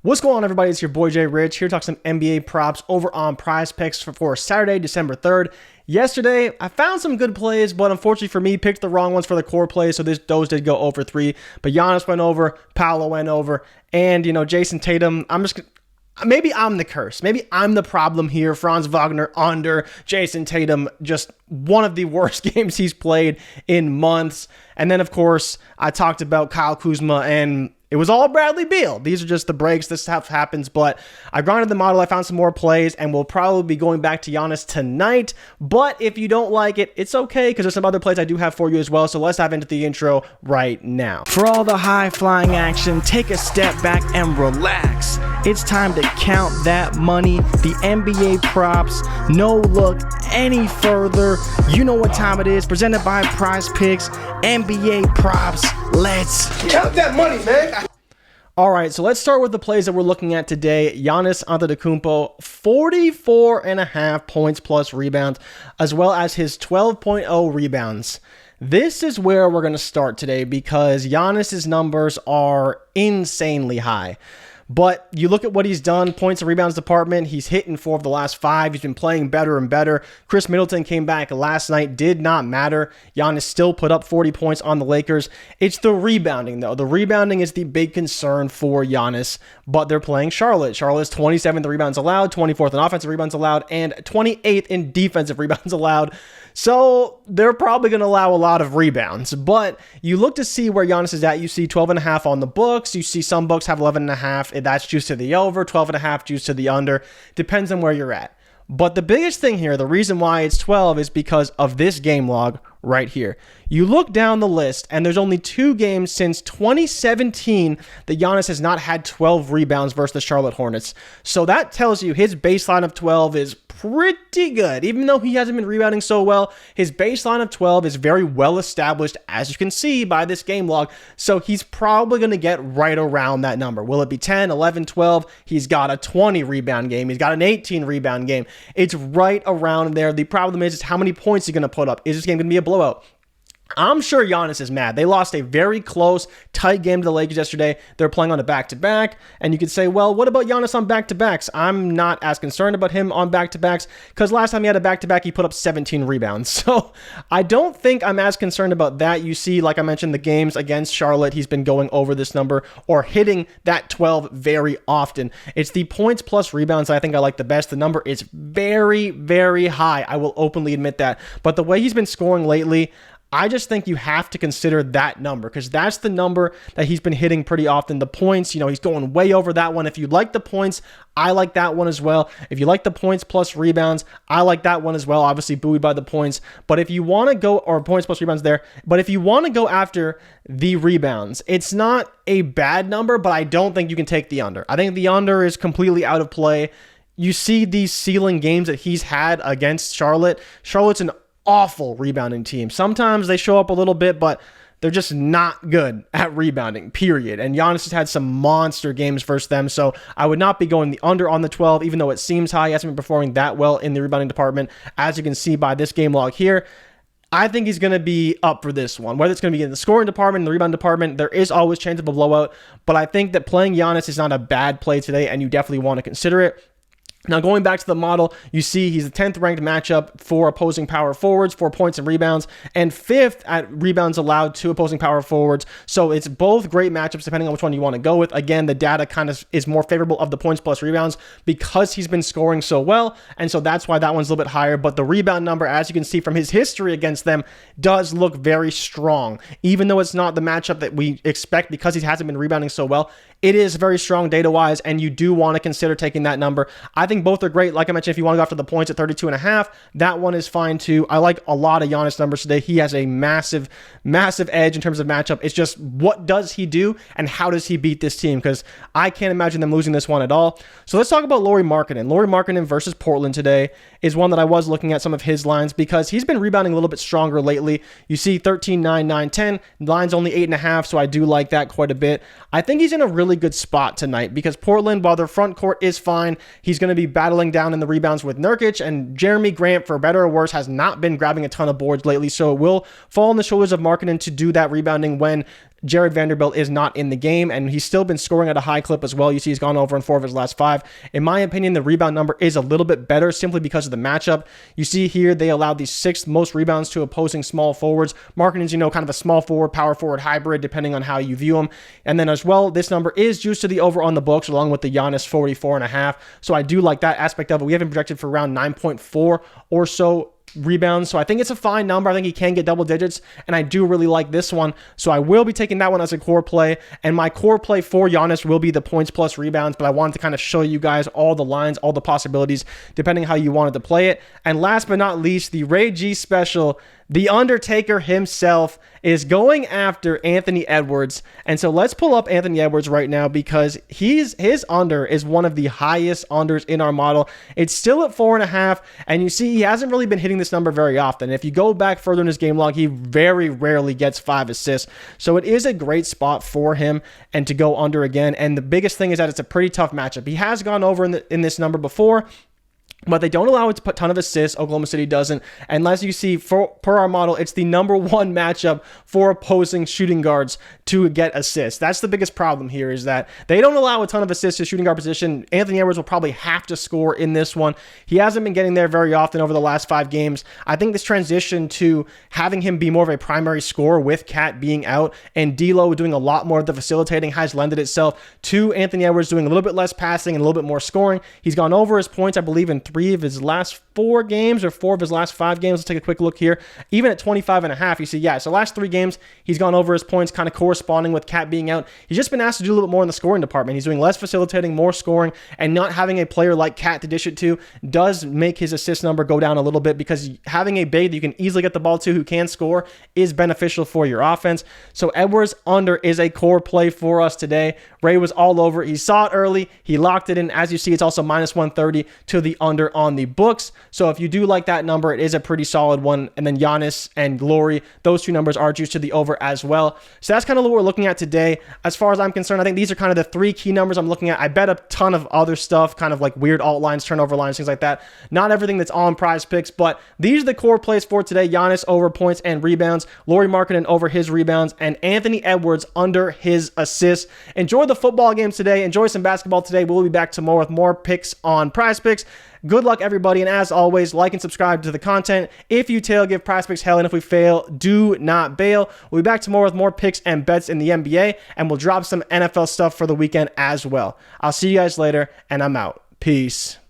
What's going on, everybody? It's your boy Jay Rich here to talk some NBA props over on PrizePicks for Saturday, December 3rd. Yesterday, I found some good plays, but unfortunately for me, picked the wrong ones for the core plays, so those did go over 3. But Giannis went over, Paolo went over, and, Jason Tatum, maybe I'm the curse. Maybe I'm the problem here. Franz Wagner under, Jason Tatum, just one of the worst games he's played in months. And then, of course, I talked about Kyle Kuzma, and it was all Bradley Beal. These are just the breaks. This stuff happens, but I grinded the model. I found some more plays, and we'll probably be going back to Giannis tonight. But if you don't like it, it's okay, because there's some other plays I do have for you as well. So let's dive into the intro right now. For all the high-flying action, take a step back and relax. It's time to count that money, the NBA props. No look any further. You know what time it is. Presented by PrizePicks, NBA props. Let's count that money, man. All right, so let's start with the plays that we're looking at today. Giannis Antetokounmpo, 44.5 points plus rebounds, as well as his 12.0 rebounds. This is where we're going to start today because Giannis's numbers are insanely high. But you look at what he's done, points and rebounds department, he's hit in 4 of the last 5. He's been playing better and better. Chris Middleton came back last night, did not matter. Giannis still put up 40 points on the Lakers. It's the rebounding, though. The rebounding is the big concern for Giannis, but they're playing Charlotte. Charlotte's 27th rebounds allowed, 24th in offensive rebounds allowed, and 28th in defensive rebounds allowed. So they're probably going to allow a lot of rebounds, but you look to see where Giannis is at. You see 12.5 on the books. You see some books have 11.5. That's juice to the over, 12.5 juice to the under. Depends on where you're at. But the biggest thing here, the reason why it's 12 is because of this game log right here. You look down the list, and there's only 2 games since 2017 that Giannis has not had 12 rebounds versus the Charlotte Hornets. So that tells you his baseline of 12 is pretty good. Even though he hasn't been rebounding so well, his baseline of 12 is very well established, as you can see by this game log. So he's probably going to get right around that number. Will it be 10, 11, 12? He's got a 20 rebound game. He's got an 18 rebound game. It's right around there. The problem is how many points he's going to put up. Is this game going to be a blowout? I'm sure Giannis is mad. They lost a very close, tight game to the Lakers yesterday. They're playing on a back-to-back, and you could say, well, what about Giannis on back-to-backs? I'm not as concerned about him on back-to-backs because last time he had a back-to-back, he put up 17 rebounds. So I don't think I'm as concerned about that. You see, like I mentioned, the games against Charlotte, he's been going over this number or hitting that 12 very often. It's the points plus rebounds I think I like the best. The number is very, very high. I will openly admit that. But the way he's been scoring lately, I just think you have to consider that number because that's the number that he's been hitting pretty often. The points, he's going way over that one. If you like the points, I like that one as well. If you like the points plus rebounds, I like that one as well. Obviously buoyed by the points. But if you want to go, or points plus rebounds there, but if you want to go after the rebounds, it's not a bad number, but I don't think you can take the under. I think the under is completely out of play. You see these ceiling games that he's had against Charlotte. Charlotte's an awful rebounding team. Sometimes they show up a little bit, but they're just not good at rebounding, period. And Giannis has had some monster games versus them, so I would not be going the under on the 12, even though it seems high. He hasn't been performing that well in the rebounding department, as you can see by this game log here. I think he's going to be up for this one. Whether it's going to be in the scoring department, in the rebound department, there is always chance of a blowout, but I think that playing Giannis is not a bad play today, and you definitely want to consider it. Now, going back to the model, you see he's the 10th ranked matchup for opposing power forwards, 4 points and rebounds, and 5th at rebounds allowed to opposing power forwards. So it's both great matchups depending on which one you want to go with. Again, the data kind of is more favorable of the points plus rebounds because he's been scoring so well, and so that's why that one's a little bit higher. But the rebound number, as you can see from his history against them, does look very strong. Even though it's not the matchup that we expect because he hasn't been rebounding so well, it is very strong data-wise, and you do want to consider taking that number. I think both are great. Like I mentioned, if you want to go after the points at 32.5, that one is fine too. I like a lot of Giannis numbers today. He has a massive, massive edge in terms of matchup. It's just what does he do and how does he beat this team? Because I can't imagine them losing this one at all. So let's talk about Lauri Markkanen. Lauri Markkanen versus Portland today is one that I was looking at some of his lines because he's been rebounding a little bit stronger lately. You see 13, 9, 9, 10. Line's only 8.5, so I do like that quite a bit. I think he's in a really good spot tonight because Portland, while their front court is fine, he's going to be battling down in the rebounds with Nurkic, and Jeremy Grant, for better or worse, has not been grabbing a ton of boards lately, so it will fall on the shoulders of Markkanen to do that rebounding when Jared Vanderbilt is not in the game, and he's still been scoring at a high clip as well. You see he's gone over in 4 of his last 5. In my opinion, the rebound number is a little bit better simply because of the matchup. You see here they allowed the 6th most rebounds to opposing small forwards. Markkanen's, kind of a small forward, power forward hybrid, depending on how you view him. And then as well, this number is juiced to the over on the books, along with the Giannis 44.5. So I do like that aspect of it. We have him projected for around 9.4 or so rebounds. So I think it's a fine number. I think he can get double digits, and I do really like this one. So I will be taking that one as a core play, and my core play for Giannis will be the points plus rebounds, but I wanted to kind of show you guys all the lines, all the possibilities, depending how you wanted to play it. And last but not least, the Ray G special, the Undertaker himself is going after Anthony Edwards. And so let's pull up Anthony Edwards right now, because his under is one of the highest unders in our model. It's still at 4.5, and you see he hasn't really been hitting this number very often. If you go back further in his game log, he very rarely gets 5 assists. So it is a great spot for him and to go under again. And the biggest thing is that it's a pretty tough matchup. He has gone over in this number before, but they don't allow it to put a ton of assists. Oklahoma City doesn't. And as you see, per our model, it's the number 1 matchup for opposing shooting guards to get assists. That's the biggest problem here, is that they don't allow a ton of assists to shooting guard position. Anthony Edwards will probably have to score in this one. He hasn't been getting there very often over the last 5 games. I think this transition to having him be more of a primary scorer with Cat being out and D'Lo doing a lot more of the facilitating has lended itself to Anthony Edwards doing a little bit less passing and a little bit more scoring. He's gone over his points, I believe, in 3 of his last 4 games or 4 of his last 5 games. Let's take a quick look here. Even at 25.5, you see, so last 3 games, he's gone over his points, kind of corresponding with Cat being out. He's just been asked to do a little bit more in the scoring department. He's doing less facilitating, more scoring, and not having a player like Cat to dish it to does make his assist number go down a little bit, because having a big that you can easily get the ball to who can score is beneficial for your offense. So Edwards under is a core play for us today. Ray was all over it. He saw it early. He locked it in. As you see, it's also minus 130 to the under on the books. So if you do like that number, it is a pretty solid one. And then Giannis and Glory, those 2 numbers are juiced to the over as well. So that's kind of what we're looking at today. As far as I'm concerned, I think these are kind of the 3 key numbers I'm looking at. I bet a ton of other stuff, kind of like weird alt lines, turnover lines, things like that. Not everything that's on PrizePicks, but these are the core plays for today. Giannis over points and rebounds, Lauri Markkanen over his rebounds, and Anthony Edwards under his assists. Enjoy the football games today. Enjoy some basketball today. We'll be back tomorrow with more picks on PrizePicks. Good luck, everybody, and as always, like and subscribe to the content. If you tail, give PrizePicks hell, and if we fail, do not bail. We'll be back tomorrow with more picks and bets in the NBA, and we'll drop some NFL stuff for the weekend as well. I'll see you guys later, and I'm out. Peace.